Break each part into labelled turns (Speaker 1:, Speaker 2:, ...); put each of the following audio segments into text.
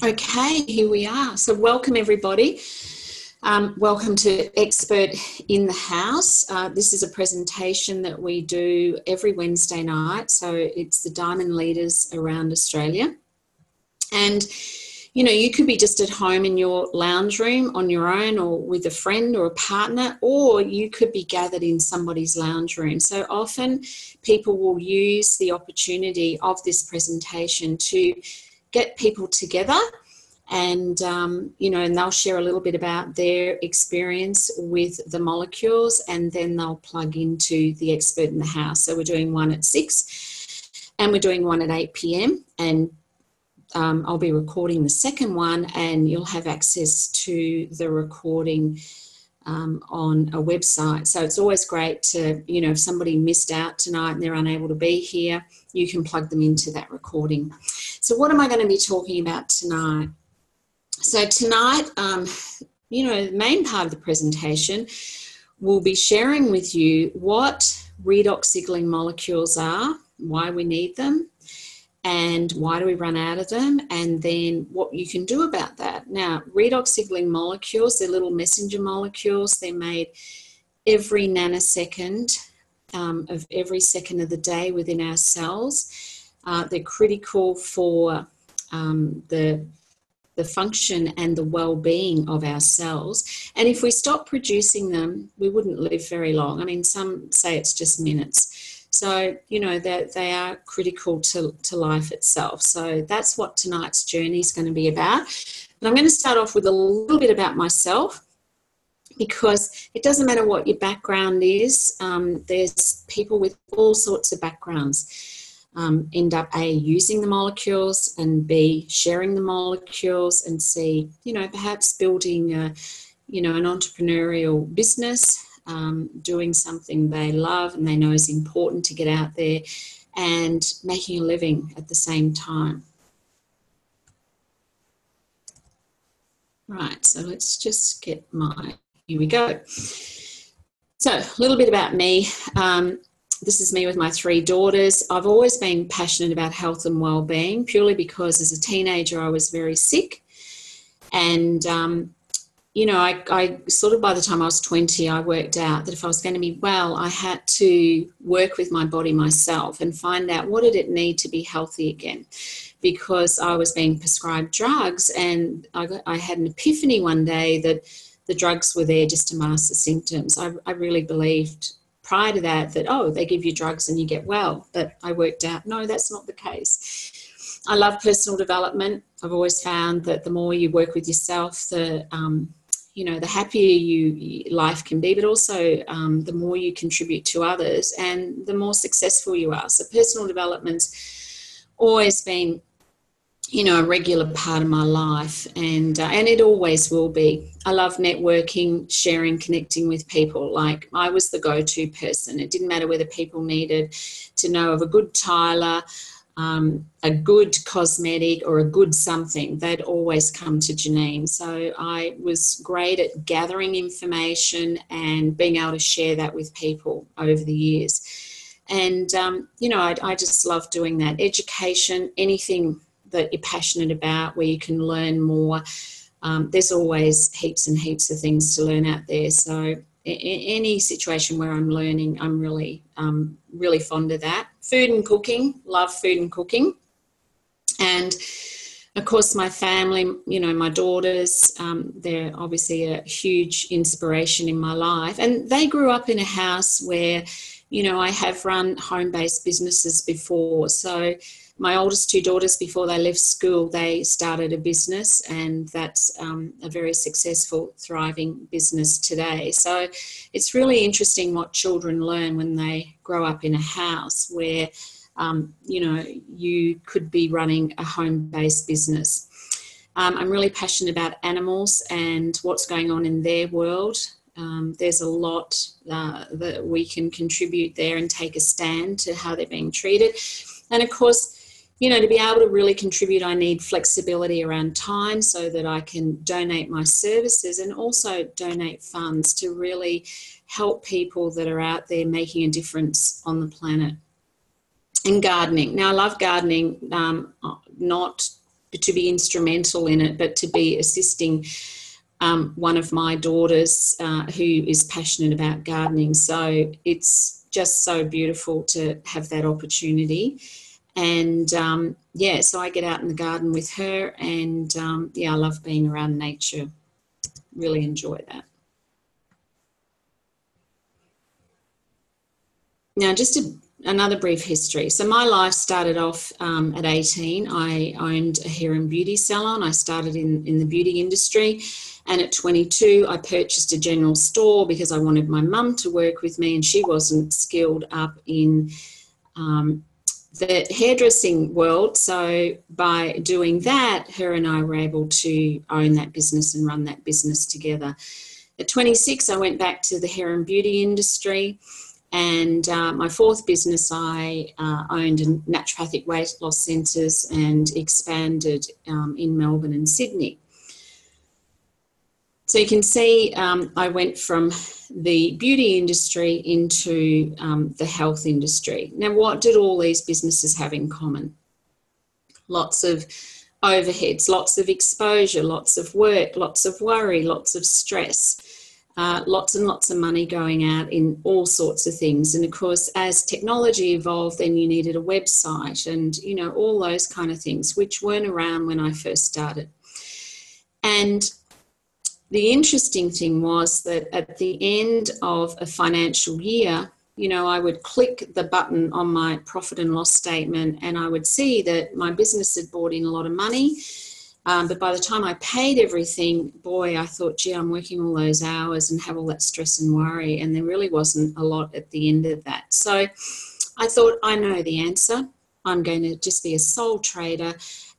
Speaker 1: Okay, here we are. So welcome everybody. Welcome to Expert in the House. This is a presentation that we do every Wednesday night. So it's the Diamond Leaders around Australia. And, you know, you could be just at home in your lounge room on your own or with a friend or a partner, or you could be gathered in somebody's lounge room. So often people will use the opportunity of this presentation to get people together and, you know, and they'll share a little bit about their experience with the molecules, and then they'll plug into the Expert in the House. So we're doing one at 6 and we're doing one at 8 p.m. and I'll be recording the second one, and you'll have access to the recording on a website. So it's always great to, you know, if somebody missed out tonight and they're unable to be here, you can plug them into that recording. So what am I going to be talking about tonight? So tonight, you know, the main part of the presentation will be sharing with you what redox signaling molecules are, why we need them, and why do we run out of them, and then what you can do about that. Now, redox signaling molecules, they're little messenger molecules. They're made every nanosecond of every second of the day within our cells. They're critical for the function and the well-being of our cells. And if we stop producing them, we wouldn't live very long. I mean, some say it's just minutes. So, you know, they are critical to life itself. So that's what tonight's journey is going to be about. And I'm going to start off with a little bit about myself, because it doesn't matter what your background is. There's people with all sorts of backgrounds end up A, using the molecules, and B, sharing the molecules, and C, you know, perhaps building you know, an entrepreneurial business, doing something they love and they know is important to get out there, and making a living at the same time. Right, so let's just get here we go. So a little bit about me. This is me with my 3 daughters. I've always been passionate about health and well-being, purely because as a teenager I was very sick, and you know, I sort of, by the time I was 20, I worked out that if I was going to be well, I had to work with my body myself and find out what did it need to be healthy again, because I was being prescribed drugs, and I had an epiphany one day that the drugs were there just to mask the symptoms. I really believed prior to that, oh, they give you drugs and you get well. But I worked out, no, that's not the case. I love personal development. I've always found that the more you work with yourself, you know, the happier life can be, but also the more you contribute to others and the more successful you are. So personal development's always been, you know, a regular part of my life, and it always will be. I love networking, sharing, connecting with people. Like, I was the go-to person. It didn't matter whether people needed to know of a good Tyler, a good cosmetic, or a good something, they'd always come to Janene. So I was great at gathering information and being able to share that with people over the years. And, you know, I just love doing that. Education, anything that you're passionate about where you can learn more. There's always heaps and heaps of things to learn out there. So any situation where I'm learning, I'm really fond of that. Food and cooking, love food and cooking. And of course, my family, you know, my daughters, they're obviously a huge inspiration in my life. And they grew up in a house where, you know, I have run home-based businesses before. So my oldest 2 daughters, before they left school, they started a business, and that's a very successful, thriving business today. So it's really interesting what children learn when they grow up in a house where, you know, you could be running a home-based business. I'm really passionate about animals and what's going on in their world. There's a lot that we can contribute there and take a stand to how they're being treated. And of course, you know, to be able to really contribute, I need flexibility around time so that I can donate my services and also donate funds to really help people that are out there making a difference on the planet. And gardening. Now, I love gardening, not to be instrumental in it, but to be assisting one of my daughters who is passionate about gardening. So it's just so beautiful to have that opportunity. And yeah, so I get out in the garden with her, and yeah, I love being around nature. Really enjoy that. Now, just another brief history. So my life started off at 18. I owned a hair and beauty salon. I started in the beauty industry. And at 22, I purchased a general store because I wanted my mum to work with me, and she wasn't skilled up in the hairdressing world. So by doing that, her and I were able to own that business and run that business together. At 26, I went back to the hair and beauty industry. And my fourth business, I owned naturopathic weight loss centres and expanded in Melbourne and Sydney. So you can see I went from the beauty industry into the health industry. Now, what did all these businesses have in common? Lots of overheads, lots of exposure, lots of work, lots of worry, lots of stress. Lots and lots of money going out in all sorts of things. And of course, as technology evolved, then you needed a website and, you know, all those kind of things, which weren't around when I first started. And the interesting thing was that at the end of a financial year, you know, I would click the button on my profit and loss statement and I would see that my business had brought in a lot of money. But by the time I paid everything, boy, I thought, gee, I'm working all those hours and have all that stress and worry. And there really wasn't a lot at the end of that. So I thought, I know the answer. I'm going to just be a sole trader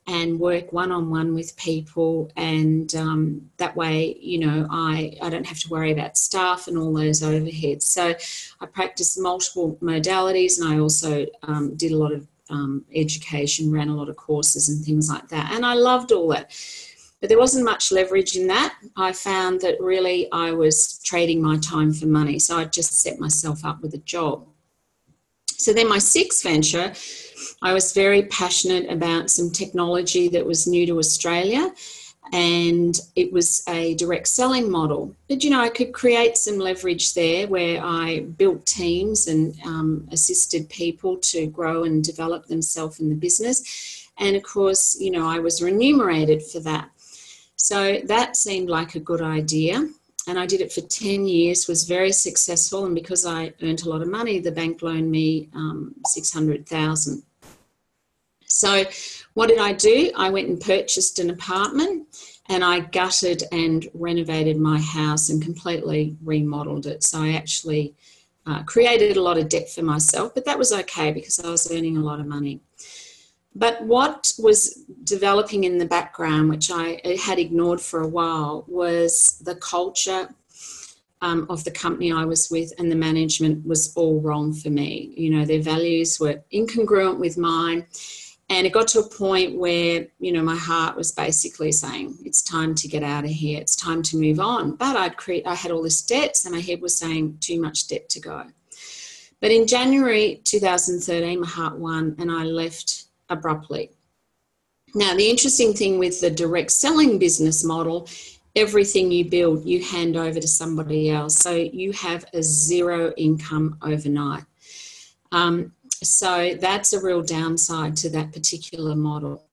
Speaker 1: and work one-on-one with people. And that way, you know, I don't have to worry about staff and all those overheads. So I practiced multiple modalities, and I also did a lot of education, ran a lot of courses and things like that. And I loved all that. But there wasn't much leverage in that. I found that really I was trading my time for money. So I just set myself up with a job. So then my sixth venture, I was very passionate about some technology that was new to Australia, and it was a direct selling model. But, you know, I could create some leverage there where I built teams and assisted people to grow and develop themselves in the business. And, of course, you know, I was remunerated for that. So that seemed like a good idea. And I did it for 10 years, was very successful. And because I earned a lot of money, the bank loaned me $600,000. So what did I do? I went and purchased an apartment, and I gutted and renovated my house and completely remodeled it. So I actually created a lot of debt for myself, but that was okay because I was earning a lot of money. But what was developing in the background, which I had ignored for a while, was the culture of the company I was with, and the management was all wrong for me. You know, their values were incongruent with mine. And it got to a point where, you know, my heart was basically saying, it's time to get out of here. It's time to move on. But I had all this debt, so my head was saying too much debt to go. But in January 2013, my heart won and I left abruptly. Now, the interesting thing with the direct selling business model, everything you build, you hand over to somebody else. So you have a zero income overnight. So that's a real downside to that particular model.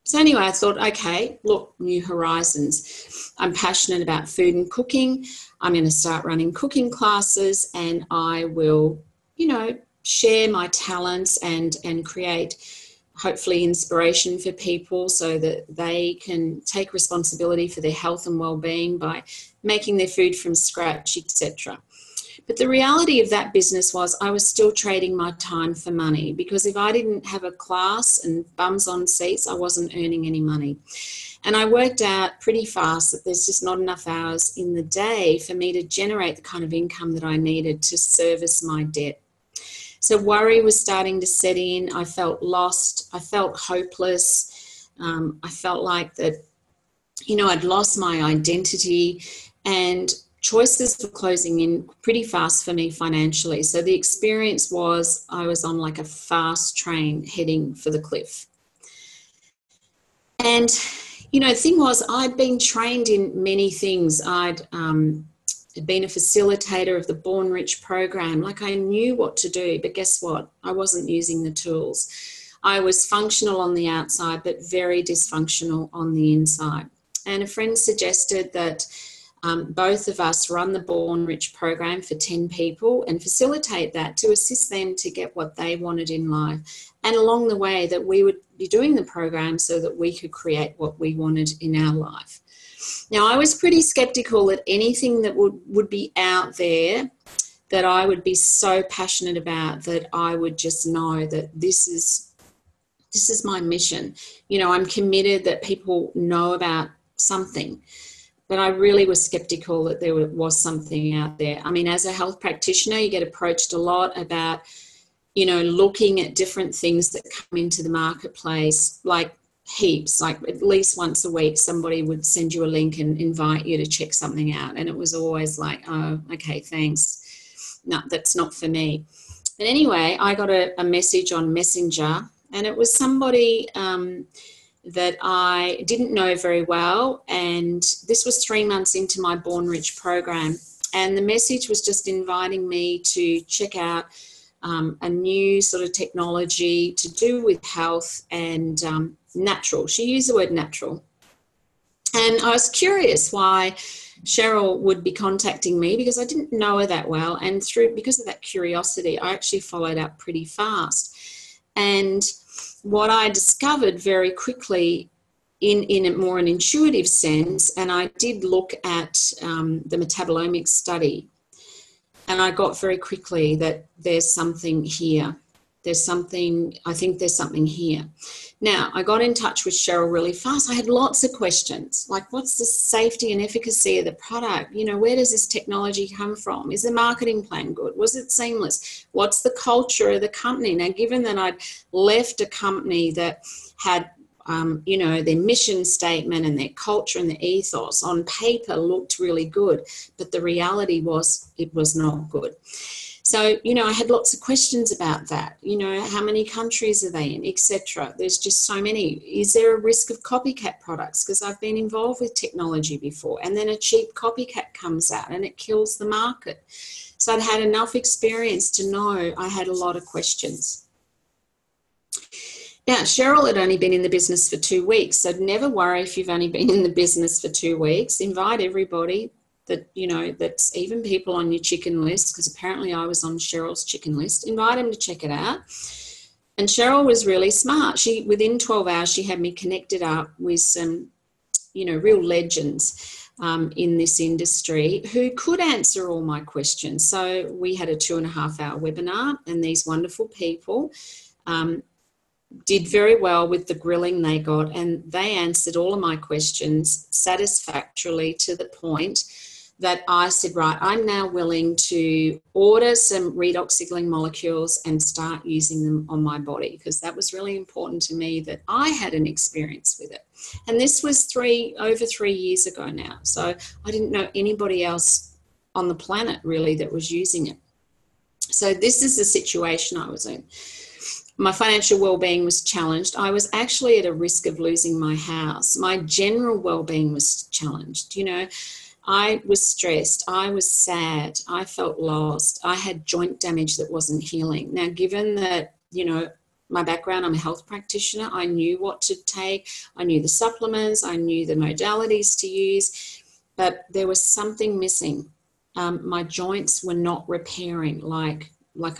Speaker 1: So anyway, I thought, okay, look, new horizons. I'm passionate about food and cooking. I'm going to start running cooking classes, and I will, you know, share my talents and create hopefully inspiration for people so that they can take responsibility for their health and well-being by making their food from scratch, etc. But the reality of that business was I was still trading my time for money, because if I didn't have a class and bums on seats, I wasn't earning any money. And I worked out pretty fast that there's just not enough hours in the day for me to generate the kind of income that I needed to service my debt. So worry was starting to set in. I felt lost. I felt hopeless. I felt like that, you know, I'd lost my identity, and choices were closing in pretty fast for me financially. So the experience was I was on like a fast train heading for the cliff. And And, you know, the thing was, I'd been trained in many things. I'd been a facilitator of the Born Rich program. Like, I knew what to do, but guess what? I wasn't using the tools. I was functional on the outside, but very dysfunctional on the inside. And a friend suggested that both of us run the Born Rich program for 10 people and facilitate that to assist them to get what they wanted in life. And along the way, that we would be doing the program so that we could create what we wanted in our life. Now, I was pretty skeptical that anything that would be out there that I would be so passionate about that I would just know that this is my mission. You know, I'm committed that people know about something. But I really was skeptical that there was something out there. I mean, as a health practitioner, you get approached a lot about, you know, looking at different things that come into the marketplace, like heaps, like at least once a week, somebody would send you a link and invite you to check something out. And it was always like, oh, okay, thanks. No, that's not for me. But anyway, I got a message on Messenger, and it was somebody that I didn't know very well, and this was 3 months into my Born Rich program, and the message was just inviting me to check out a new sort of technology to do with health and natural. She used the word natural, and I was curious why Cheryl would be contacting me, because I didn't know her that well, and because of that curiosity, I actually followed up pretty fast. And what I discovered very quickly in a more an intuitive sense, and I did look at the metabolomics study, and I got very quickly that there's something here. I think there's something here. Now, I got in touch with Cheryl really fast. I had lots of questions, like, what's the safety and efficacy of the product? You know, where does this technology come from? Is the marketing plan good? Was it seamless? What's the culture of the company? Now, given that I'd left a company that had, you know, their mission statement and their culture and the ethos on paper looked really good, but the reality was it was not good. So, you know, I had lots of questions about that. You know, how many countries are they in, etc. There's just so many. Is there a risk of copycat products? Because I've been involved with technology before, and then a cheap copycat comes out and it kills the market. So I'd had enough experience to know I had a lot of questions. Now, Cheryl had only been in the business for 2 weeks, so never worry if you've only been in the business for 2 weeks. Invite everybody that, you know, that's even people on your chicken list, because apparently I was on Cheryl's chicken list. Invite them to check it out. And Cheryl was really smart. Within 12 hours, she had me connected up with some, you know, real legends in this industry who could answer all my questions. So we had a 2.5-hour webinar, and these wonderful people did very well with the grilling they got, and they answered all of my questions satisfactorily to the point that I said, right, I'm now willing to order some redox signaling molecules and start using them on my body, because that was really important to me that I had an experience with it. And this was over 3 years ago now. So I didn't know anybody else on the planet really that was using it. So this is the situation I was in. My financial well-being was challenged. I was actually at a risk of losing my house. My general well-being was challenged. You know, I was stressed. I was sad. I felt lost. I had joint damage that wasn't healing. Now, given that, you know, my background, I'm a health practitioner, I knew what to take. I knew the supplements. I knew the modalities to use, but there was something missing. My joints were not repairing like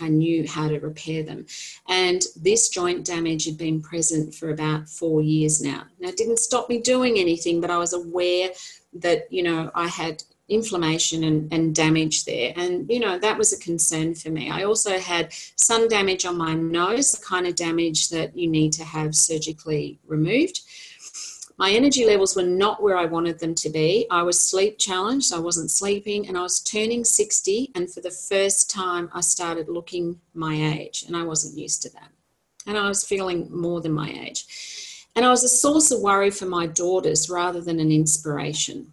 Speaker 1: I knew how to repair them. And this joint damage had been present for about 4 years now. Now, it didn't stop me doing anything, but I was aware that, you know, I had inflammation and damage there. And, you know, that was a concern for me. I also had sun damage on my nose, the kind of damage that you need to have surgically removed. My energy levels were not where I wanted them to be. I was sleep challenged. I wasn't sleeping, and I was turning 60. And for the first time, I started looking my age, and I wasn't used to that. And I was feeling more than my age. And I was a source of worry for my daughters rather than an inspiration.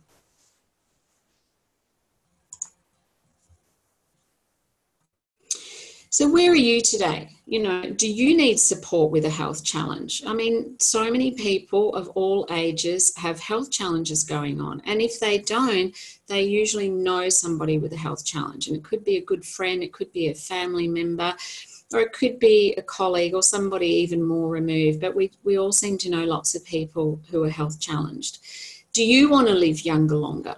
Speaker 1: So where are you today? You know, do you need support with a health challenge? I mean, so many people of all ages have health challenges going on. And if they don't, they usually know somebody with a health challenge. And it could be a good friend, it could be a family member, or it could be a colleague or somebody even more removed. But we all seem to know lots of people who are health challenged. Do you want to live younger, longer?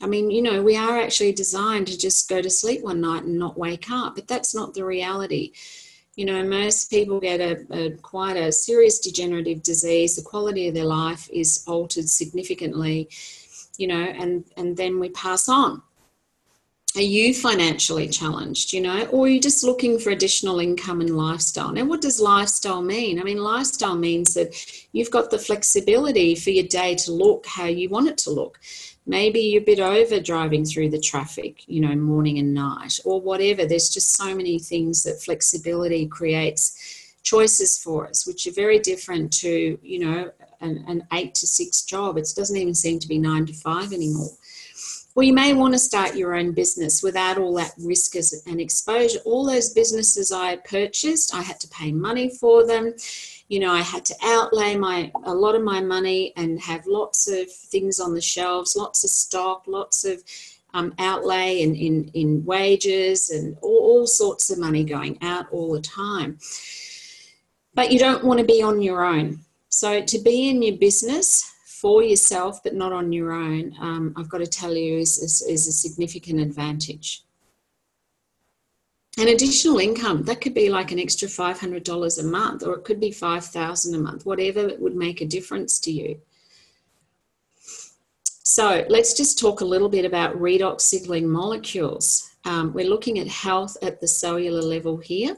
Speaker 1: I mean, you know, we are actually designed to just go to sleep one night and not wake up, but that's not the reality. You know, most people get quite a serious degenerative disease. The quality of their life is altered significantly, you know, and then we pass on. Are you financially challenged, you know, or are you just looking for additional income and lifestyle? Now, what does lifestyle mean? I mean, lifestyle means that you've got the flexibility for your day to look how you want it to look. Maybe you're a bit over driving through the traffic, you know, morning and night or whatever. There's just so many things that flexibility creates choices for us, which are very different to, you know, an 8 to 6 job. It doesn't even seem to be 9 to 5 anymore. Well, you may want to start your own business without all that risk and exposure. All those businesses I purchased, I had to pay money for them. You know, I had to outlay a lot of my money and have lots of things on the shelves, lots of stock, lots of outlay in wages and all sorts of money going out all the time. But you don't want to be on your own. So to be in your business for yourself but not on your own, I've got to tell you, is a significant advantage. An additional income, that could be like an extra $500 a month, or it could be $5,000 a month, whatever would make a difference to you. So let's just talk a little bit about redox signaling molecules. We're looking at health at the cellular level here.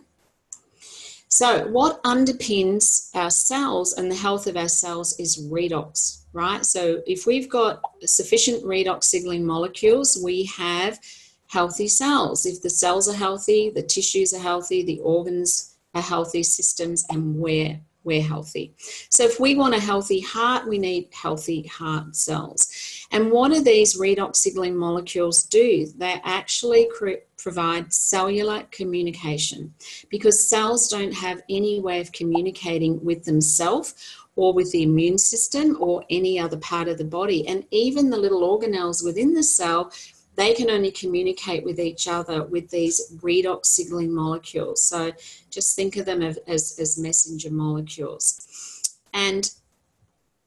Speaker 1: So what underpins our cells and the health of our cells is redox, right? So if we've got sufficient redox signaling molecules, we have healthy cells. If the cells are healthy, the tissues are healthy, the organs are healthy systems, and we're healthy. So if we want a healthy heart, we need healthy heart cells. And what do these redox signaling molecules do? They actually provide cellular communication, because cells don't have any way of communicating with themselves or with the immune system or any other part of the body. And even the little organelles within the cell, they can only communicate with each other with these redox signaling molecules. So just think of them as messenger molecules. And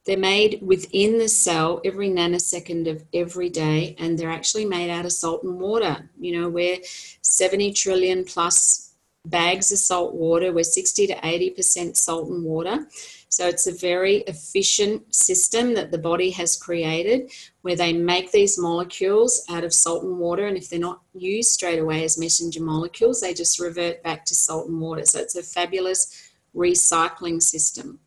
Speaker 1: they're made within the cell every nanosecond of every day, and they're actually made out of salt and water. You know, we're 70 trillion plus bags of salt water. We're 60 to 80% salt and water. So it's a very efficient system that the body has created, where they make these molecules out of salt and water, and if they're not used straight away as messenger molecules, they just revert back to salt and water. So it's a fabulous recycling system.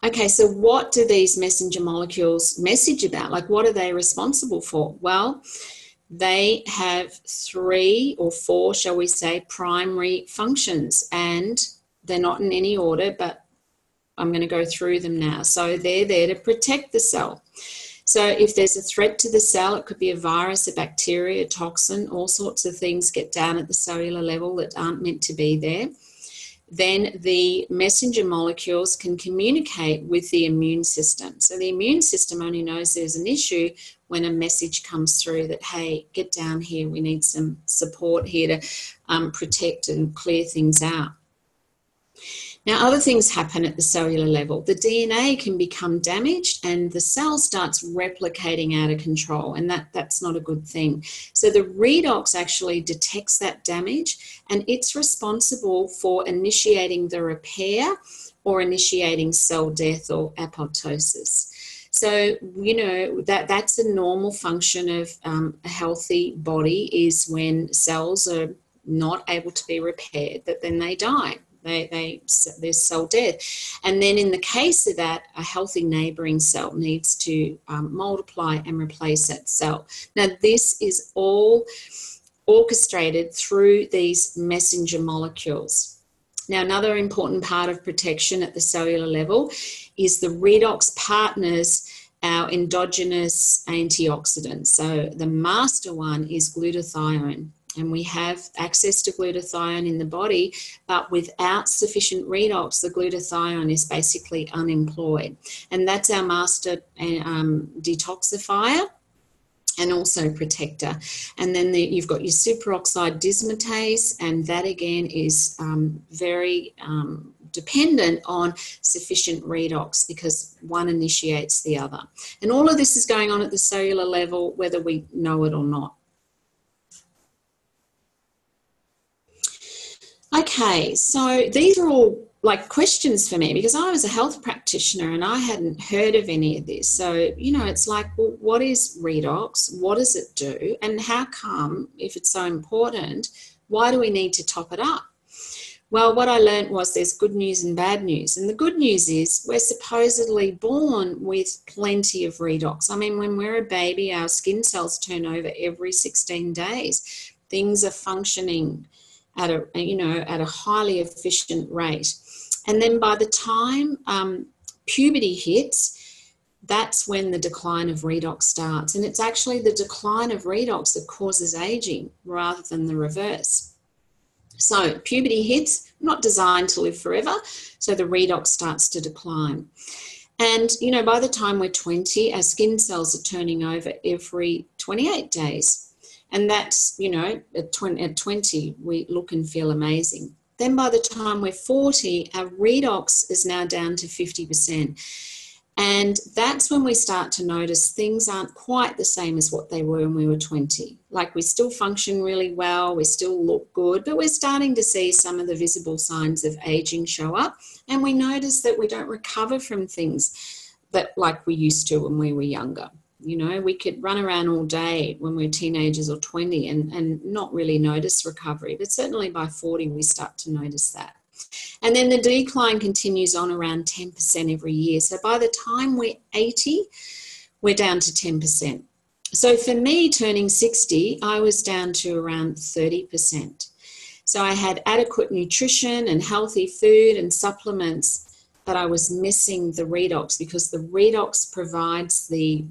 Speaker 1: Okay, so what do these messenger molecules message about? Like, what are they responsible for? Well, they have 3 or 4, shall we say, primary functions, and they're not in any order, but I'm going to go through them now. So they're there to protect the cell. So if there's a threat to the cell, it could be a virus, a bacteria, a toxin, all sorts of things get down at the cellular level that aren't meant to be there. Then the messenger molecules can communicate with the immune system. So the immune system only knows there's an issue when a message comes through that, hey, get down here, we need some support here to protect and clear things out. Now, other things happen at the cellular level. The DNA can become damaged and the cell starts replicating out of control, and that's not a good thing. So the redox actually detects that damage, and it's responsible for initiating the repair or initiating cell death or apoptosis. So, you know, that's a normal function of a healthy body, is when cells are not able to be repaired, that then they die. There's cell death. And then in the case of that, a healthy neighbouring cell needs to multiply and replace that cell. Now, this is all orchestrated through these messenger molecules. Now, another important part of protection at the cellular level is the redox partners our endogenous antioxidants. So the master one is glutathione. and we have access to glutathione in the body, but without sufficient redox, the glutathione is basically unemployed. And that's our master detoxifier and also protector. And then you've got your superoxide dismutase, and that again is very dependent on sufficient redox, because one initiates the other. And all of this is going on at the cellular level, whether we know it or not. Okay, so these are all like questions for me, because I was a health practitioner and I hadn't heard of any of this. So, you know, it's like, well, what is redox? What does it do? And how come, if it's so important, why do we need to top it up? Well, what I learned was there's good news and bad news. And the good news is we're supposedly born with plenty of redox. I mean, when we're a baby, our skin cells turn over every 16 days. Things are functioning at a highly efficient rate. And then by the time puberty hits, that's when the decline of redox starts. And it's actually the decline of redox that causes aging rather than the reverse. So puberty hits, not designed to live forever, so the redox starts to decline. And, you know, by the time we're 20, our skin cells are turning over every 28 days. And that's, you know, at 20, we look and feel amazing. Then by the time we're 40, our redox is now down to 50%. And that's when we start to notice things aren't quite the same as what they were when we were 20. Like, we still function really well, we still look good, but we're starting to see some of the visible signs of aging show up. And we notice that we don't recover from things that like we used to when we were younger. You know, we could run around all day when we're teenagers or 20 and not really notice recovery. But certainly by 40, we start to notice that. And then the decline continues on around 10% every year. So by the time we're 80, we're down to 10%. So for me, turning 60, I was down to around 30%. So I had adequate nutrition and healthy food and supplements, but I was missing the redox, because the redox provides the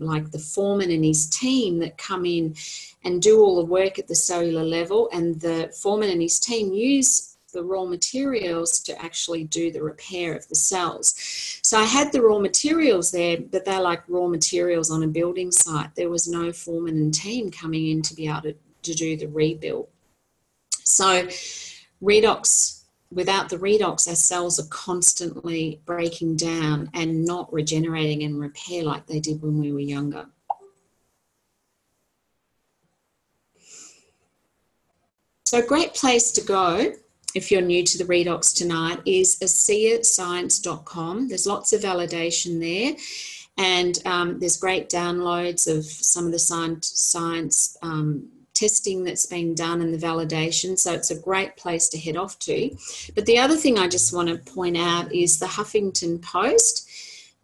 Speaker 1: foreman and his team that come in and do all the work at the cellular level, and the foreman and his team use the raw materials to actually do the repair of the cells. So I had the raw materials there, but they're like raw materials on a building site. There was no foreman and team coming in to be able to do the rebuild. So redox, without the redox, our cells are constantly breaking down and not regenerating and repair like they did when we were younger. So a great place to go if you're new to the redox tonight is ASEAscience.com. There's lots of validation there, and there's great downloads of some of the science testing that's been done and the validation. So it's a great place to head off to. But the other thing I just want to point out is the Huffington Post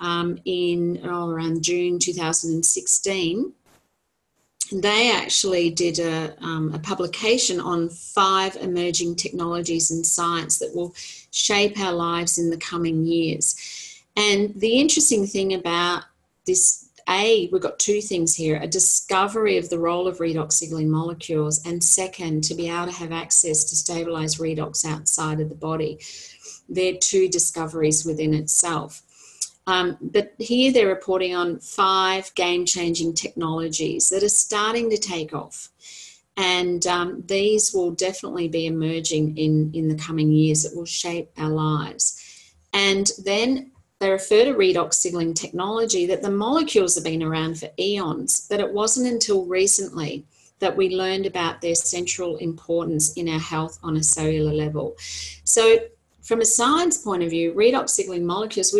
Speaker 1: around June 2016. They actually did a publication on 5 emerging technologies in science that will shape our lives in the coming years. And the interesting thing about this, we've got 2 things here: a discovery of the role of redox signaling molecules, and second, to be able to have access to stabilize redox outside of the body. They're 2 discoveries within itself. But here they're reporting on 5 game-changing technologies that are starting to take off. And these will definitely be emerging in the coming years that will shape our lives. And then they refer to redox signaling technology, that the molecules have been around for eons, but it wasn't until recently that we learned about their central importance in our health on a cellular level. So from a science point of view, redox signaling molecules,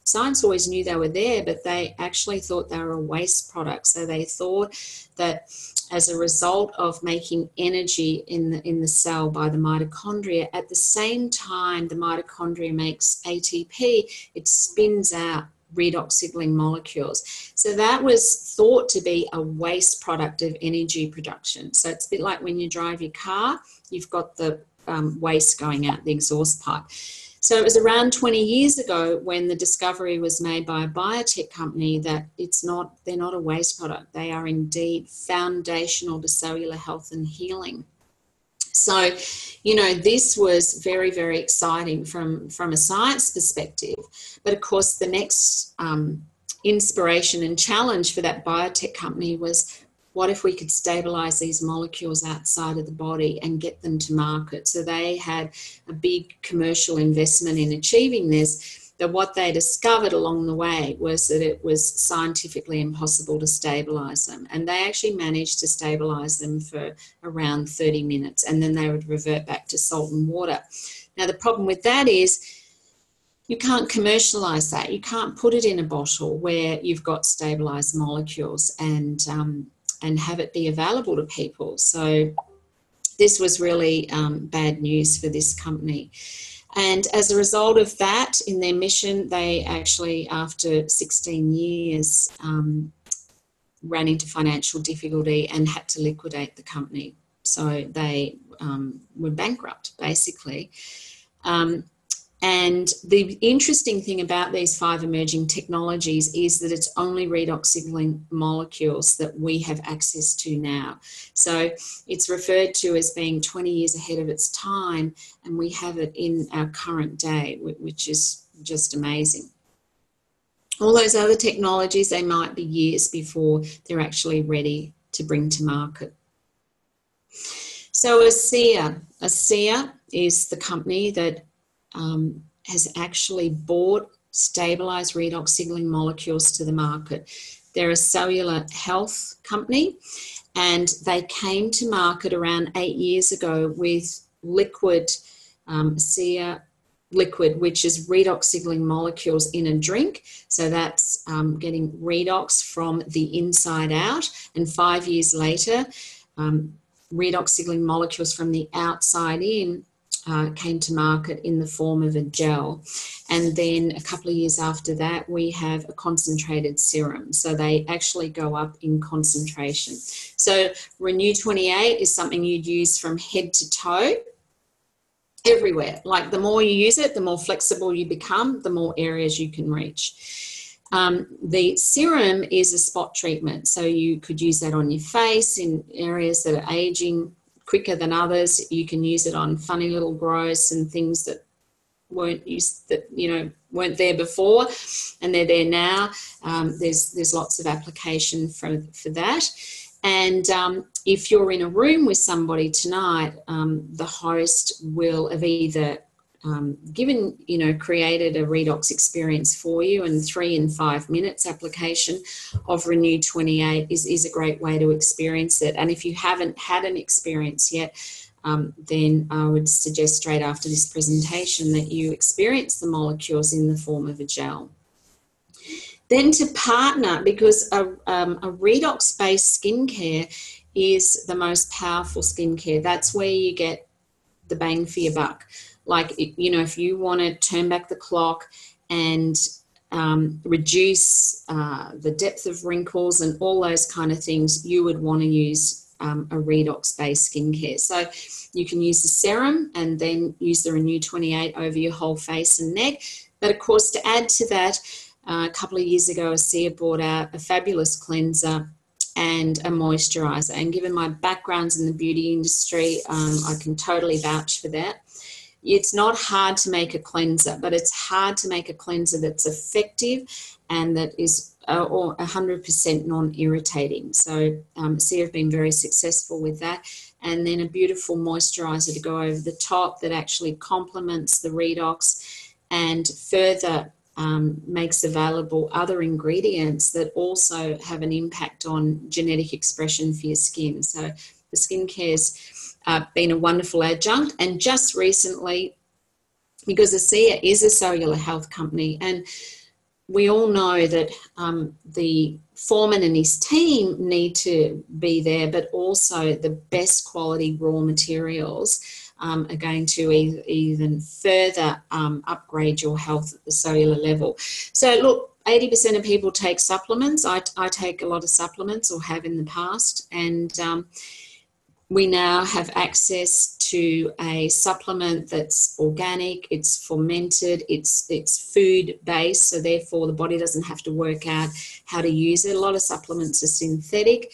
Speaker 1: science always knew they were there, but they actually thought they were a waste product. So they thought that as a result of making energy in the cell by the mitochondria, at the same time the mitochondria makes ATP, it spins out redox signaling molecules. So that was thought to be a waste product of energy production. So it's a bit like when you drive your car, you've got the waste going out the exhaust pipe. So it was around 20 years ago when the discovery was made by a biotech company that they're not a waste product. They are indeed foundational to cellular health and healing. So, you know, this was very, very exciting from a science perspective. But of course, the next inspiration and challenge for that biotech company was, what if we could stabilize these molecules outside of the body and get them to market? So they had a big commercial investment in achieving this. But what they discovered along the way was that it was scientifically impossible to stabilize them. And they actually managed to stabilize them for around 30 minutes, and then they would revert back to salt and water. Now, the problem with that is you can't commercialize that. You can't put it in a bottle where you've got stabilized molecules and have it be available to people. So this was really bad news for this company. And as a result of that, in their mission, they actually, after 16 years, ran into financial difficulty and had to liquidate the company. So they were bankrupt, basically. And the interesting thing about these 5 emerging technologies is that it's only redox signaling molecules that we have access to now. So it's referred to as being 20 years ahead of its time, and we have it in our current day, which is just amazing. All those other technologies, they might be years before they're actually ready to bring to market. So ASEA is the company that has actually brought stabilized redox signaling molecules to the market. They're a cellular health company, and they came to market around 8 years ago with liquid, ASEA liquid, which is redox signaling molecules in a drink. So that's getting redox from the inside out. And 5 years later, redox signaling molecules from the outside in came to market in the form of a gel. And then a couple of years after that, we have a concentrated serum. So they actually go up in concentration. So Renew 28 is something you'd use from head to toe, everywhere. Like, the more you use it, the more flexible you become, the more areas you can reach. The serum is a spot treatment. So you could use that on your face in areas that are aging quicker than others. You can use it on funny little growths and things that weren't there before, and they're there now. There's lots of application for that. And if you're in a room with somebody tonight, the host will have either created a redox experience for you, and 3 and 5 minutes application of Renew 28 is a great way to experience it. And if you haven't had an experience yet, then I would suggest straight after this presentation that you experience the molecules in the form of a gel. Then to partner, because a redox-based skincare is the most powerful skincare. That's where you get the bang for your buck. Like, if you want to turn back the clock and reduce the depth of wrinkles and all those kind of things, you would want to use a redox-based skincare. So you can use the serum and then use the Renew 28 over your whole face and neck. But of course, to add to that, a couple of years ago, ASEA brought out a fabulous cleanser and a moisturizer. And given my backgrounds in the beauty industry, I can totally vouch for that. It's not hard to make a cleanser, but it's hard to make a cleanser that's effective and that is 100% non-irritating. So ASEA have been very successful with that. And then a beautiful moisturizer to go over the top that actually complements the redox and further makes available other ingredients that also have an impact on genetic expression for your skin. So the skincare's been a wonderful adjunct. And just recently, because ASEA is a cellular health company, and we all know that the foreman and his team need to be there, but also the best quality raw materials are going to even further upgrade your health at the cellular level. So look, 80% of people take supplements. I take a lot of supplements, or have in the past, and we now have access to a supplement that's organic, it's fermented, it's food-based, so therefore the body doesn't have to work out how to use it. A lot of supplements are synthetic,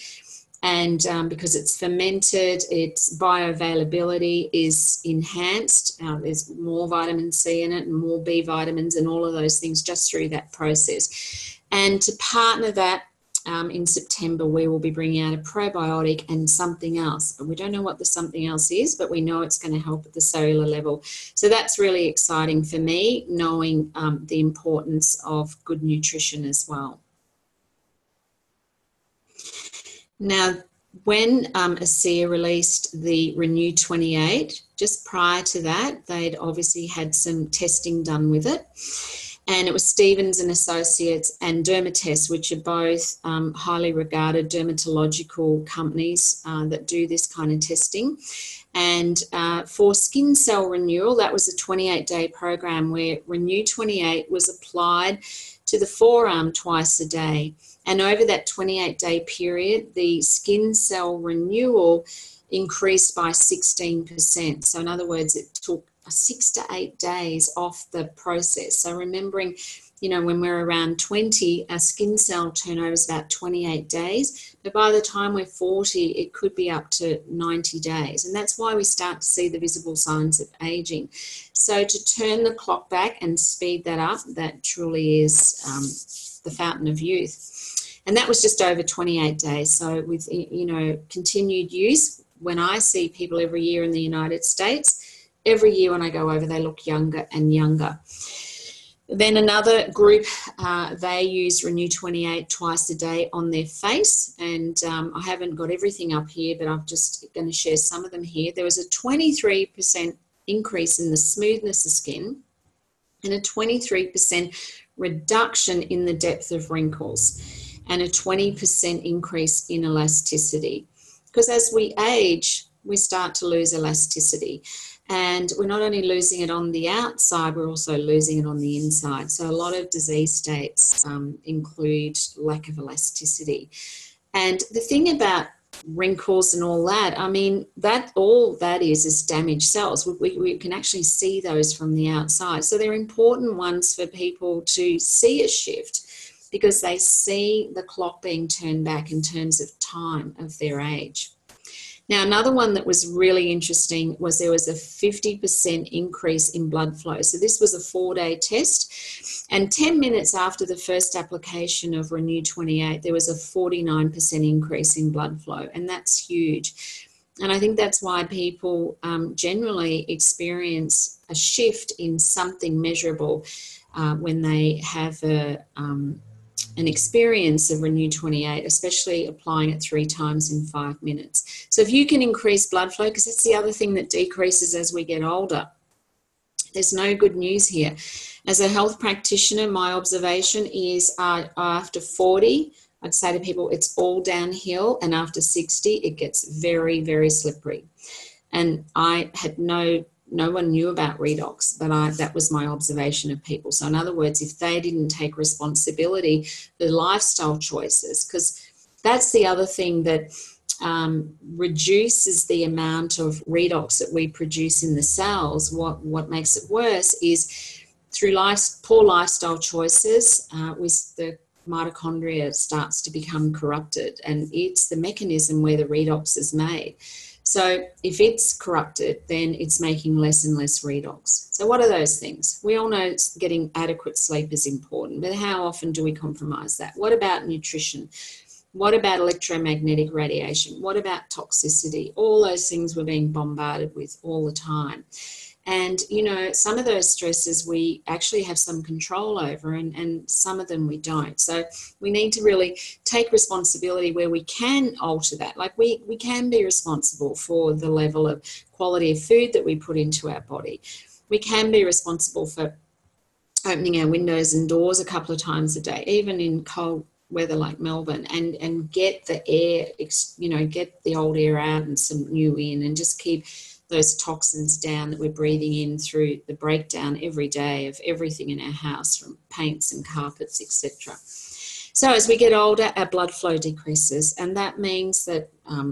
Speaker 1: And because it's fermented, its bioavailability is enhanced. There's more vitamin C in it and more B vitamins and all of those things just through that process. And to partner that, in September, we will be bringing out a probiotic and something else. We don't know what the something else is, but we know it's going to help at the cellular level. So that's really exciting for me, knowing the importance of good nutrition as well. Now, when ASEA released the Renew 28, just prior to that, they'd obviously had some testing done with it. And it was Stevens and Associates and Dermatest, which are both highly regarded dermatological companies that do this kind of testing. And for skin cell renewal, that was a 28-day program where Renew 28 was applied to the forearm twice a day. And over that 28-day period, the skin cell renewal increased by 16%. So in other words, it took 6 to 8 days off the process. So remembering, you know, when we're around 20, our skin cell turnover is about 28 days. But by the time we're 40, it could be up to 90 days. And that's why we start to see the visible signs of aging. So to turn the clock back and speed that up, that truly is the fountain of youth. And that was just over 28 days. So with, you know, continued use, when I see people every year in the United States, every year when I go over, they look younger and younger. Then another group, they use Renew 28 twice a day on their face. And I haven't got everything up here, but I'm just going to share some of them here. There was a 23% increase in the smoothness of skin and a 23% reduction in the depth of wrinkles and a 20% increase in elasticity. Because as we age, we start to lose elasticity. And we're not only losing it on the outside, we're also losing it on the inside. So a lot of disease states include lack of elasticity. And the thing about wrinkles and all that, I mean, that all that is damaged cells. We can actually see those from the outside. So they're important ones for people to see a shift because they see the clock being turned back in terms of time of their age. Now, another one that was really interesting was there was a 50% increase in blood flow. So this was a 4-day test. And 10 minutes after the first application of Renew 28, there was a 49% increase in blood flow. And that's huge. And I think that's why people generally experience a shift in something measurable when they have an experience of Renew 28, especially applying it 3 times in 5 minutes. So if you can increase blood flow, because that's the other thing that decreases as we get older, there's no good news here. As a health practitioner, my observation is after 40, I'd say to people it's all downhill, and after 60, it gets very, very slippery. And I had no one knew about Redox, but that was my observation of people. So in other words, if they didn't take responsibility for lifestyle choices, because that's the other thing that reduces the amount of redox that we produce in the cells. What makes it worse is through poor lifestyle choices, the mitochondria starts to become corrupted, and it's the mechanism where the redox is made. So if it's corrupted, then it's making less and less redox. So what are those things? We all know getting adequate sleep is important, but how often do we compromise that? What about nutrition? What about electromagnetic radiation? What about toxicity? All those things we're being bombarded with all the time. And, you know, some of those stresses we actually have some control over, and some of them we don't. So we need to really take responsibility where we can alter that. Like we can be responsible for the level of quality of food that we put into our body. We can be responsible for opening our windows and doors a couple of times a day, even in cold weather like Melbourne, and get the air, you know, get the old air out and some new in, and just keep those toxins down that we're breathing in through the breakdown every day of everything in our house, from paints and carpets, etc. So as we get older, our blood flow decreases, and that means that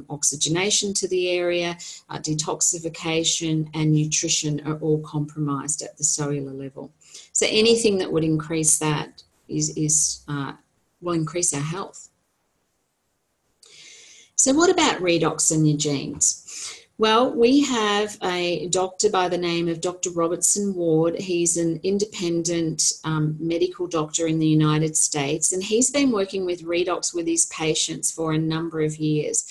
Speaker 1: oxygenation to the area, detoxification and nutrition are all compromised at the cellular level. So anything that would increase that will increase our health. So what about redox in your genes? Well, we have a doctor by the name of Dr. Robertson Ward. He's an independent medical doctor in the United States, and he's been working with redox with his patients for a number of years.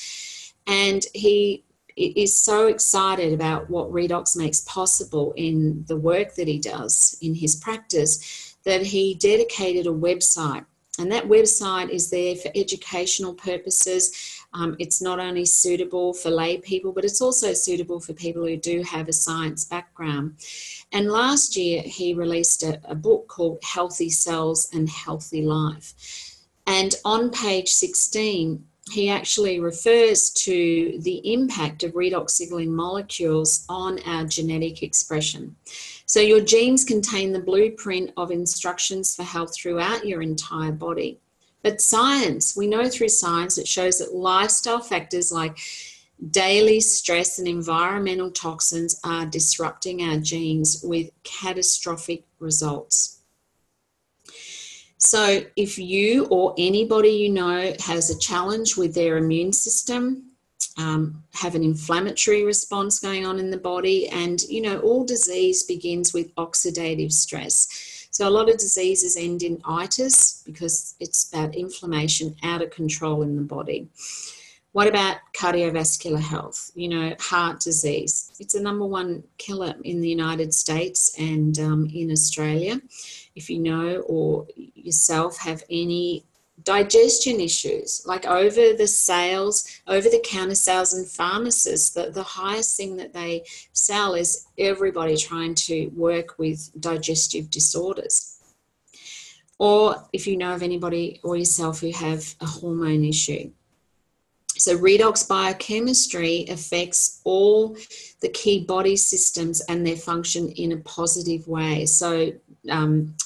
Speaker 1: And he is so excited about what redox makes possible in the work that he does in his practice that he dedicated a website. And that website is there for educational purposes. It's not only suitable for lay people, but it's also suitable for people who do have a science background. And last year, he released a book called Healthy Cells and Healthy Life. And on page 16, he actually refers to the impact of redox signaling molecules on our genetic expression. So your genes contain the blueprint of instructions for health throughout your entire body. But science, we know through science, it shows that lifestyle factors like daily stress and environmental toxins are disrupting our genes with catastrophic results. So if you or anybody you know has a challenge with their immune system, have an inflammatory response going on in the body, and you know, all disease begins with oxidative stress. So a lot of diseases end in itis because it's about inflammation out of control in the body. What about cardiovascular health? You know, heart disease. It's the #1 killer in the United States and in Australia. If you know or yourself have any digestion issues, like over-the-counter sales in pharmacies, the highest thing that they sell is everybody trying to work with digestive disorders. Or if you know of anybody or yourself who have a hormone issue. So redox biochemistry affects all the key body systems and their function in a positive way. So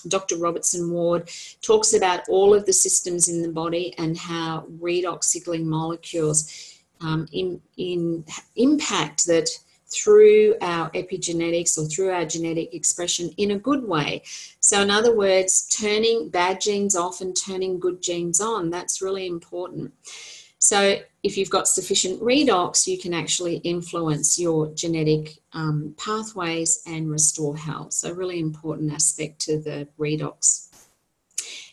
Speaker 1: Dr. Robertson Ward talks about all of the systems in the body and how redox signaling molecules impact that through our epigenetics or through our genetic expression in a good way. So in other words, turning bad genes off and turning good genes on, that's really important. So if you've got sufficient redox, you can actually influence your genetic pathways and restore health. So really important aspect to the redox.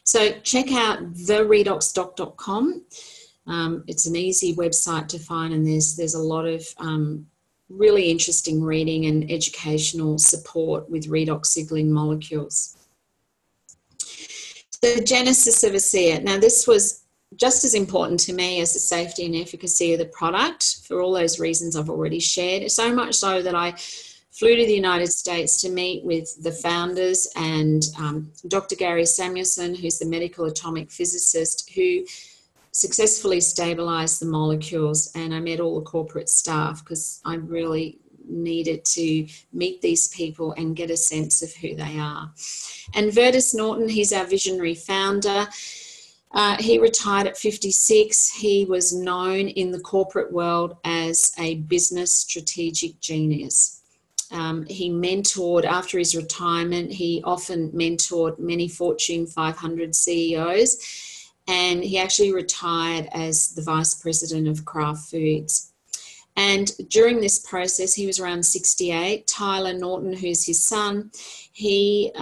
Speaker 1: So check out theredoxdoc.com. It's an easy website to find, and there's a lot of really interesting reading and educational support with redox signaling molecules. The genesis of ASEA. Now this was just as important to me as the safety and efficacy of the product for all those reasons I've already shared. So much so that I flew to the United States to meet with the founders and Dr. Gary Samuelson, who's the medical atomic physicist who successfully stabilized the molecules, and I met all the corporate staff because I really needed to meet these people and get a sense of who they are. And Vertus Norton, he's our visionary founder. He retired at 56. He was known in the corporate world as a business strategic genius. He mentored, after his retirement, he often mentored many Fortune 500 CEOs, and he actually retired as the vice president of Kraft Foods. And during this process, he was around 68. Tyler Norton, who's his son, he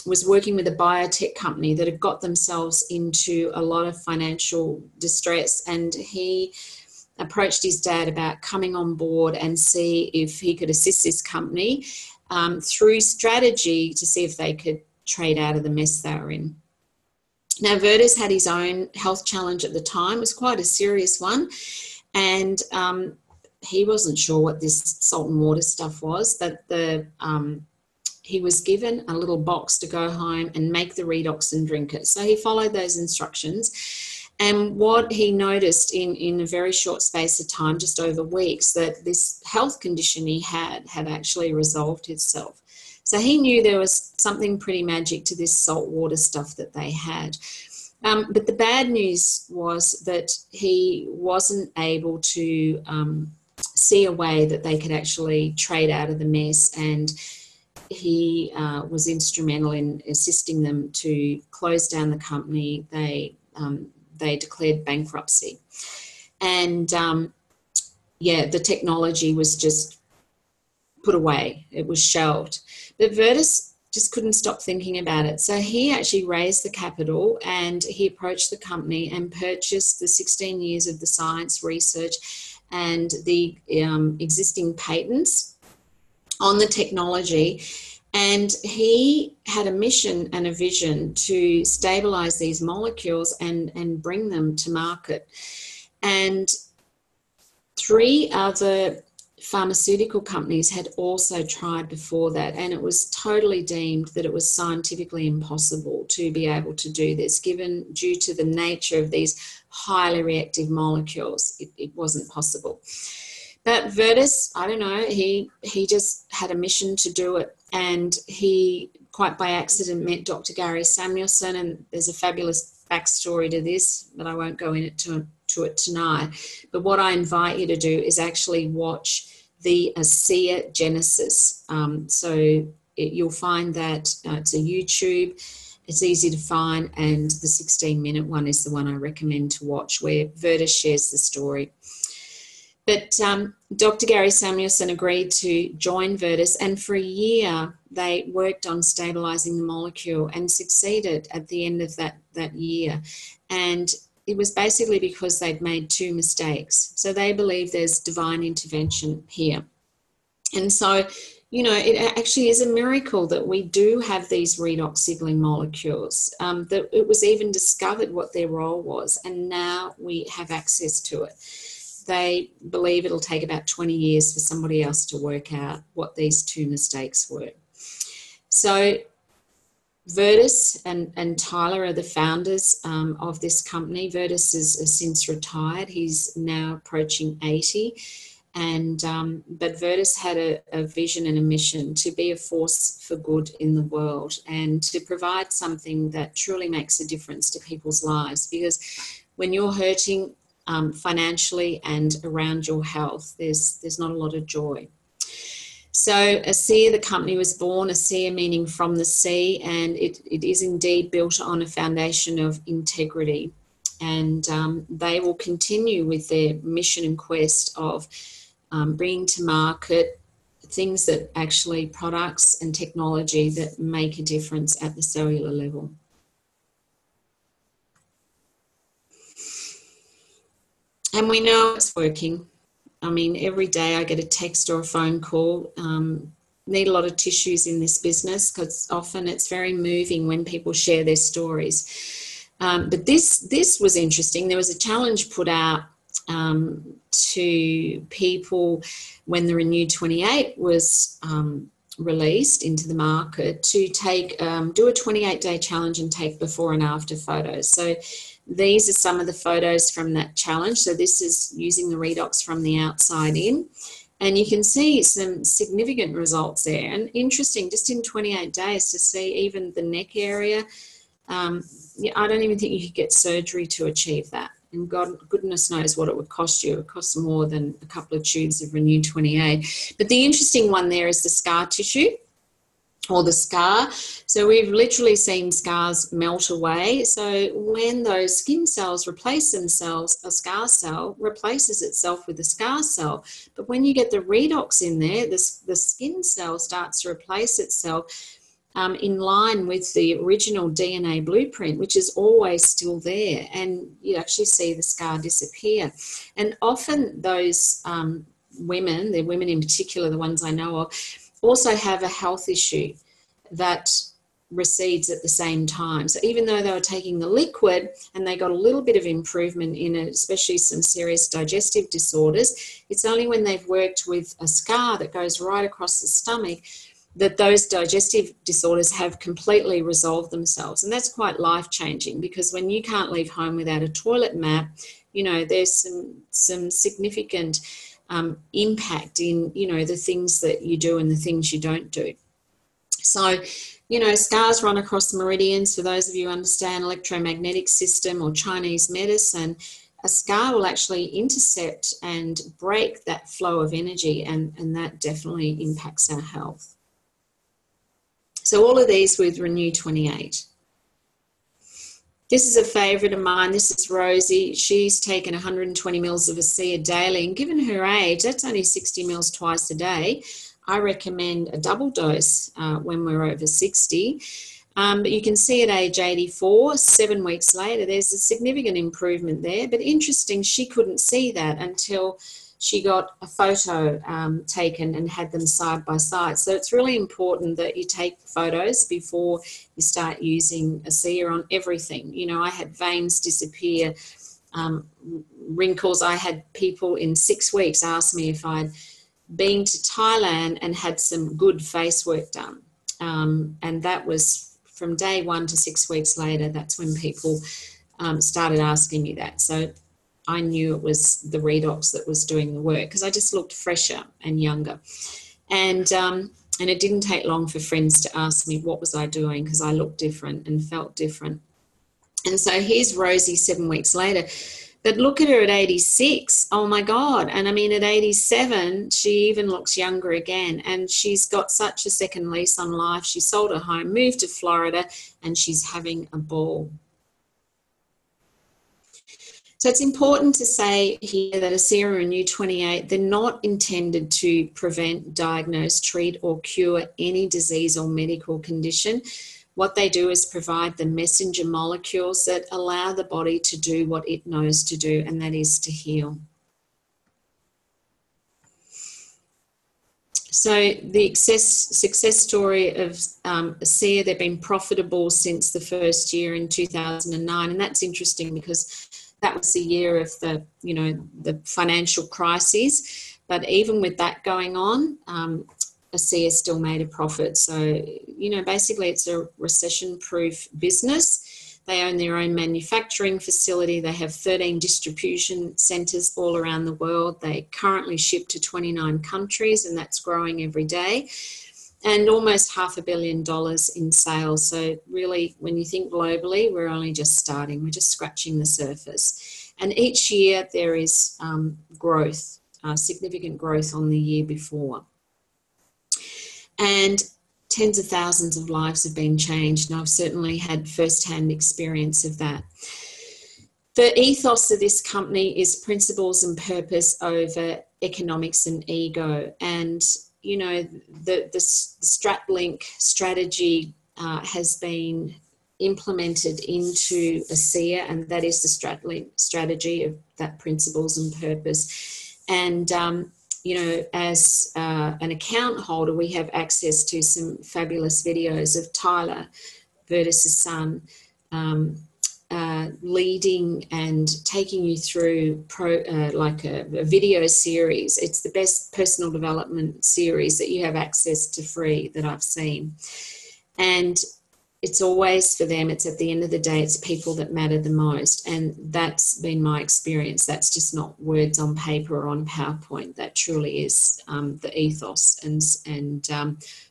Speaker 1: was working with a biotech company that had got themselves into a lot of financial distress, and he approached his dad about coming on board and see if he could assist this company through strategy to see if they could trade out of the mess they were in. Now, Vertus had his own health challenge at the time. It was quite a serious one, and he wasn't sure what this salt and water stuff was, but he was given a little box to go home and make the redox and drink it. So he followed those instructions. And what he noticed in a very short space of time, just over weeks, that this health condition he had actually resolved itself. So he knew there was something pretty magic to this salt water stuff that they had. But the bad news was that he wasn't able to see a way that they could actually trade out of the mess, and he was instrumental in assisting them to close down the company. They declared bankruptcy. And yeah, the technology was just put away. It was shelved. But Virtus just couldn't stop thinking about it. So he actually raised the capital and he approached the company and purchased the 16 years of the science research and the existing patents on the technology. And he had a mission and a vision to stabilize these molecules and bring them to market. And 3 other pharmaceutical companies had also tried before that, and it was totally deemed that it was scientifically impossible to be able to do this, due to the nature of these highly reactive molecules. It wasn't possible. But Virtus, I don't know, he just had a mission to do it, and he, quite by accident, met Dr. Gary Samuelson, and there's a fabulous backstory to this, but I won't go into it tonight. But what I invite you to do is actually watch the ASEA Genesis. You'll find that it's a YouTube. It's easy to find, and the 16-minute one is the one I recommend to watch, where Virtus shares the story. But Dr. Gary Samuelson agreed to join Virtus, and for a year they worked on stabilising the molecule and succeeded at the end of that year. And it was basically because they'd made 2 mistakes. So they believe there's divine intervention here. And so, you know, it actually is a miracle that we do have these redox signaling molecules, that it was even discovered what their role was, and now we have access to it. They believe it'll take about 20 years for somebody else to work out what these 2 mistakes were. So Virtus and Tyler are the founders of this company. Virtus is since retired. He's now approaching 80. But Virtus had a vision and a mission to be a force for good in the world and to provide something that truly makes a difference to people's lives. Because when you're hurting financially and around your health, there's not a lot of joy. So ASEA, the company, was born, ASEA meaning from the sea, and it is indeed built on a foundation of integrity. And they will continue with their mission and quest of bringing to market things that actually, products and technology that make a difference at the cellular level. And we know it's working. I mean, every day I get a text or a phone call. Need a lot of tissues in this business because often it's very moving when people share their stories. But this was interesting. There was a challenge put out to people when the Renew 28 was released into the market to take do a 28-day challenge and take before and after photos. So these are some of the photos from that challenge. So this is using the Redox from the outside in. And you can see some significant results there. And interesting, just in 28 days to see even the neck area. Yeah, I don't even think you could get surgery to achieve that. And goodness knows what it would cost you. It costs more than a couple of tubes of Renew 28. But the interesting one there is the scar tissue, or the scar. So we've literally seen scars melt away. So when those skin cells replace themselves, a scar cell replaces itself with a scar cell. But when you get the redox in there, the skin cell starts to replace itself in line with the original DNA blueprint, which is always still there. And you actually see the scar disappear. And often those women, the women in particular, the ones I know of, also have a health issue that recedes at the same time. So even though they were taking the liquid and they got a little bit of improvement in it, especially some serious digestive disorders, it's only when they've worked with a scar that goes right across the stomach that those digestive disorders have completely resolved themselves. And that's quite life-changing, because when you can't leave home without a toilet map, you know, there's some significant impact in, you know, the things that you do and the things you don't do. So, you know, scars run across the meridians. For those of you who understand electromagnetic system or Chinese medicine, a scar will actually intercept and break that flow of energy, and that definitely impacts our health. So all of these with Renew 28. This is a favourite of mine. This is Rosie. She's taken 120 mils of ASEA daily, and given her age, that's only 60 mils twice a day. I recommend a double dose when we're over 60. But you can see at age 84, 7 weeks later, there's a significant improvement there. But interesting, she couldn't see that until she got a photo taken and had them side by side. So it's really important that you take photos before you start using ASEA on everything. You know, I had veins disappear, wrinkles. I had people in 6 weeks ask me if I'd been to Thailand and had some good face work done. And that was from day 1 to 6 weeks later. That's when people started asking me that. So I knew it was the Redox that was doing the work because I just looked fresher and younger. And it didn't take long for friends to ask me what was I doing because I looked different and felt different. And so here's Rosie 7 weeks later. But look at her at 86. Oh, my God. And, I mean, at 87, she even looks younger again. And she's got such a second lease on life. She sold her home, moved to Florida, and she's having a ball. So it's important to say here that ASEA and U28, they're not intended to prevent, diagnose, treat or cure any disease or medical condition. What they do is provide the messenger molecules that allow the body to do what it knows to do, and that is to heal. So the success story of ASEA, they've been profitable since the first year in 2009, and that's interesting because that was the year of the, you know, the financial crisis. But even with that going on, ASEA still made a profit. So, you know, basically it's a recession-proof business. They own their own manufacturing facility. They have 13 distribution centres all around the world. They currently ship to 29 countries, and that's growing every day. And almost $500 million in sales. So really, when you think globally, we're only just starting. We're just scratching the surface. And each year there is growth, significant growth on the year before. And tens of thousands of lives have been changed, and I've certainly had first-hand experience of that. The ethos of this company is principles and purpose over economics and ego. And you know, the StratLink strategy has been implemented into ASEA, and that is the StratLink strategy of that principles and purpose. And, you know, as an account holder, we have access to some fabulous videos of Tyler, Vertus's son, leading and taking you through like a video series. It's the best personal development series that you have access to free that I've seen. And it's always for them, it's at the end of the day, it's people that matter the most. And that's been my experience. That's just not words on paper or on PowerPoint. That truly is the ethos and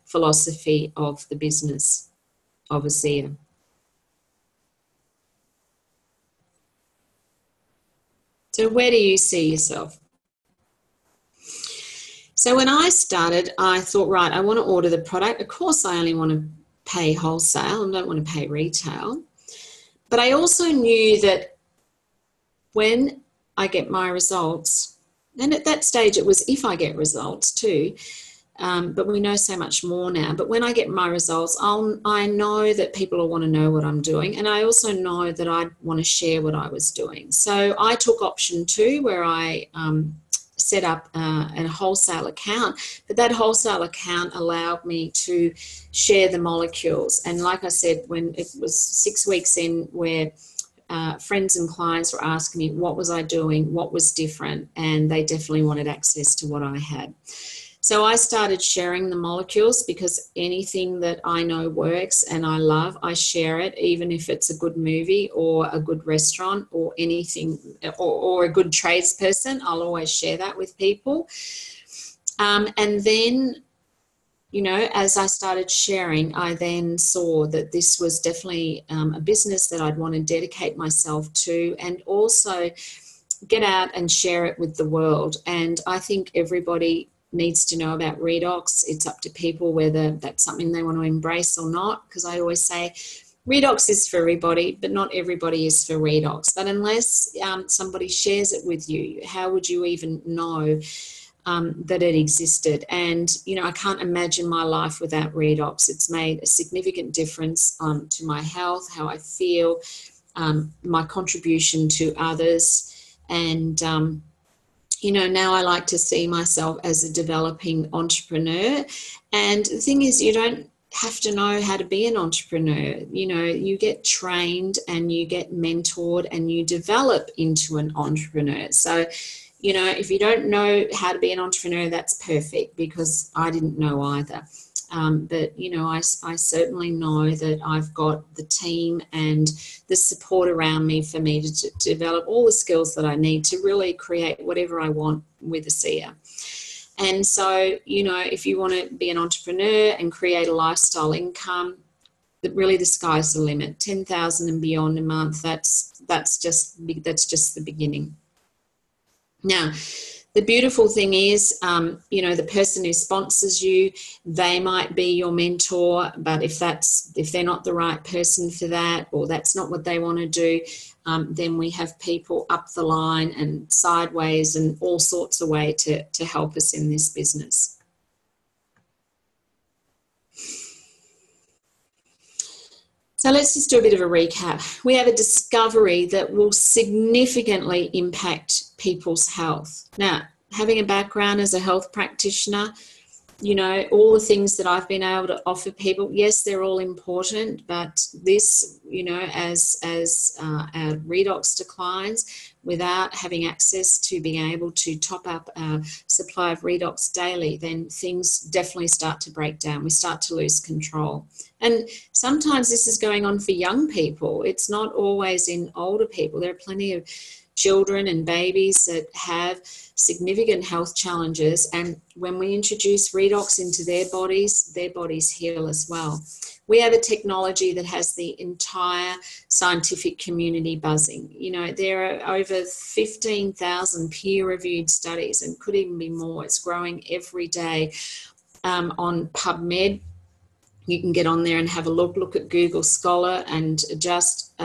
Speaker 1: philosophy of the business of ASEA. So where do you see yourself? So when I started, I thought, right, I want to order the product. Of course, I only want to pay wholesale. I don't want to pay retail. But I also knew that when I get my results, and at that stage it was if I get results too, but we know so much more now. But when I get my results, I know that people will want to know what I'm doing. And I also know that I want to share what I was doing. So I took option 2 where I set up a wholesale account. But that wholesale account allowed me to share the molecules. And like I said, when it was 6 weeks in where friends and clients were asking me what was I doing, what was different, and they definitely wanted access to what I had. So I started sharing the molecules because anything that I know works and I love, I share it, even if it's a good movie or a good restaurant or anything, or a good tradesperson, I'll always share that with people. And then, you know, as I started sharing, I then saw that this was definitely a business that I'd want to dedicate myself to and also get out and share it with the world. And I think everybody needs to know about Redox. It's up to people whether that's something they want to embrace or not, because I always say Redox is for everybody, but not everybody is for redox. But unless somebody shares it with you, how would you even know that it existed? And, you know, I can't imagine my life without redox. It's made a significant difference to my health, how I feel, my contribution to others. And, you know, now I like to see myself as a developing entrepreneur. And the thing is, you don't have to know how to be an entrepreneur. You know, you get trained and you get mentored and you develop into an entrepreneur. So, you know, if you don't know how to be an entrepreneur, that's perfect, because I didn't know either. But, you know, I certainly know that I've got the team and the support around me for me to develop all the skills that I need to really create whatever I want with ASEA. And so, you know, if you want to be an entrepreneur and create a lifestyle income, really the sky's the limit. 10,000 and beyond a month, that's just the beginning. Now, the beautiful thing is, you know, the person who sponsors you, they might be your mentor, but if they're not the right person for that, or that's not what they want to do, then we have people up the line and sideways and all sorts of ways to help us in this business. So let's just do a bit of a recap. We have a discovery that will significantly impact people's health. Now, having a background as a health practitioner, you know, all the things that I've been able to offer people, yes, they're all important, but this, you know, as our redox declines, without having access to being able to top up our supply of redox daily, then things definitely start to break down. We start to lose control. And sometimes this is going on for young people. It's not always in older people. There are plenty of children and babies that have significant health challenges, and when we introduce redox into their bodies heal as well. We have a technology that has the entire scientific community buzzing. You know, there are over 15,000 peer-reviewed studies, and could even be more. It's growing every day on PubMed. You can get on there and have a look at Google Scholar and just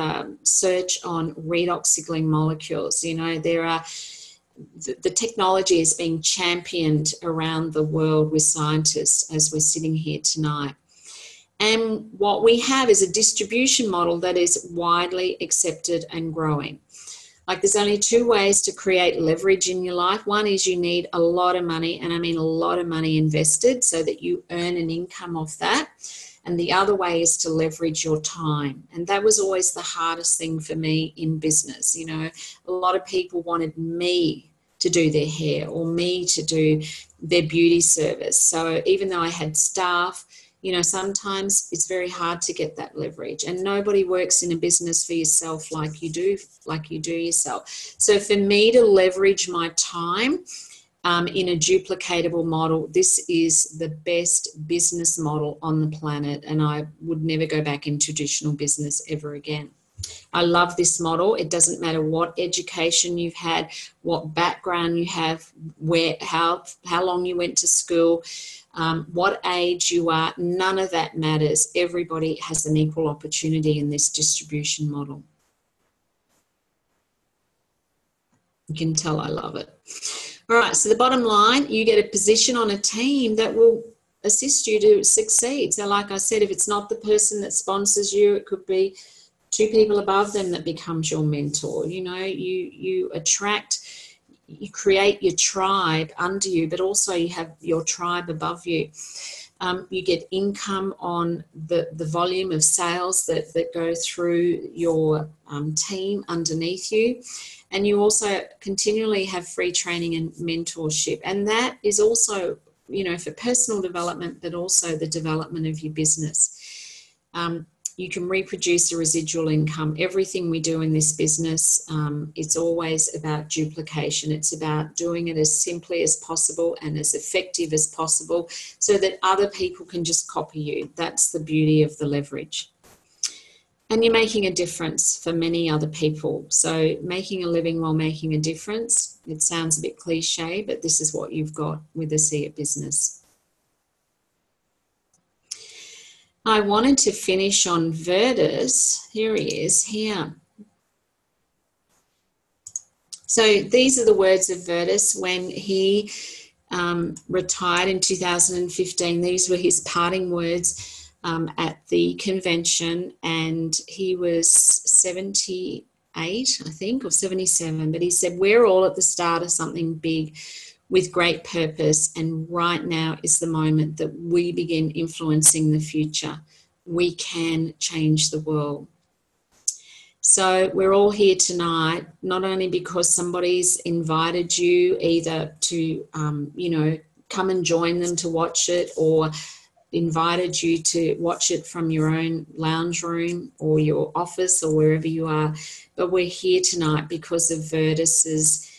Speaker 1: search on redox signaling molecules. You know, there are, the technology is being championed around the world with scientists as we're sitting here tonight. And what we have is a distribution model that is widely accepted and growing. Like, there's only two ways to create leverage in your life. One is you need a lot of money, and I mean a lot of money invested so that you earn an income off that. And the other way is to leverage your time. And that was always the hardest thing for me in business. You know, a lot of people wanted me to do their hair or me to do their beauty service. So even though I had staff, you know, sometimes it's very hard to get that leverage, and nobody works in a business for yourself like you do yourself. So for me to leverage my time in a duplicatable model, this is the best business model on the planet, and I would never go back in traditional business ever again. I love this model. It doesn't matter what education you've had, what background you have, how long you went to school, what age you are, none of that matters. Everybody has an equal opportunity in this distribution model. You can tell I love it. All right, so the bottom line, you get a position on a team that will assist you to succeed. So like I said, if it's not the person that sponsors you, it could be two people above them that becomes your mentor. You know, you attract, you create your tribe under you, but also you have your tribe above you. You get income on the volume of sales that go through your team underneath you. And you also continually have free training and mentorship. And that is also, you know, for personal development, but also the development of your business. You can reproduce a residual income. Everything we do in this business, it's always about duplication. It's about doing it as simply as possible and as effective as possible so that other people can just copy you. That's the beauty of the leverage. And you're making a difference for many other people. So making a living while making a difference, it sounds a bit cliche, but this is what you've got with ASEA business. I wanted to finish on Virtus. Here he is, here. So these are the words of Virtus when he retired in 2015. These were his parting words at the convention, and he was 78, I think, or 77. But he said, we're all at the start of something big with great purpose, and right now is the moment that we begin influencing the future. We can change the world. So we're all here tonight, not only because somebody's invited you either to, you know, come and join them to watch it, or invited you to watch it from your own lounge room or your office or wherever you are, but we're here tonight because of Virtus's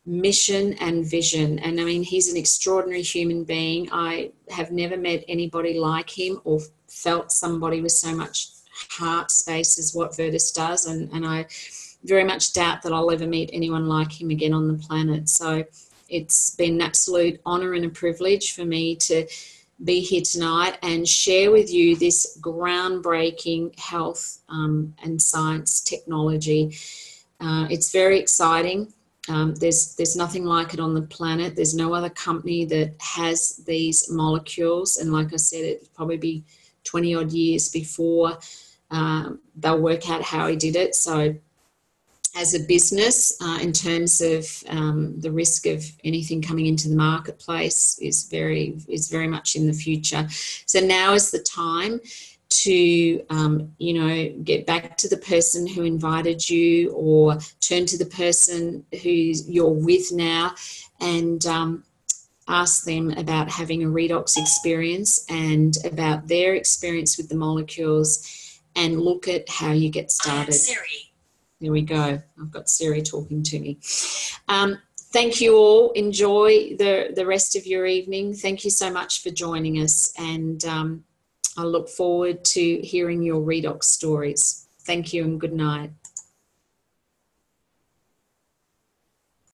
Speaker 1: mission and vision. And I mean, he's an extraordinary human being. I have never met anybody like him or felt somebody with so much heart space as what Virtus does, and I very much doubt that I'll ever meet anyone like him again on the planet. So it's been an absolute honour and a privilege for me to be here tonight and share with you this groundbreaking health and science technology. It's very exciting. There's nothing like it on the planet. There's no other company that has these molecules, and like I said, it'll probably be 20 odd years before they'll work out how he did it. So as a business, in terms of the risk of anything coming into the marketplace is very much in the future. So now is the time to, you know, get back to the person who invited you, or turn to the person who you're with now and ask them about having a redox experience and about their experience with the molecules, and look at how you get started. Siri. There we go. I've got Siri talking to me. Thank you all. Enjoy the rest of your evening. Thank you so much for joining us, and I look forward to hearing your redox stories. Thank you and good night.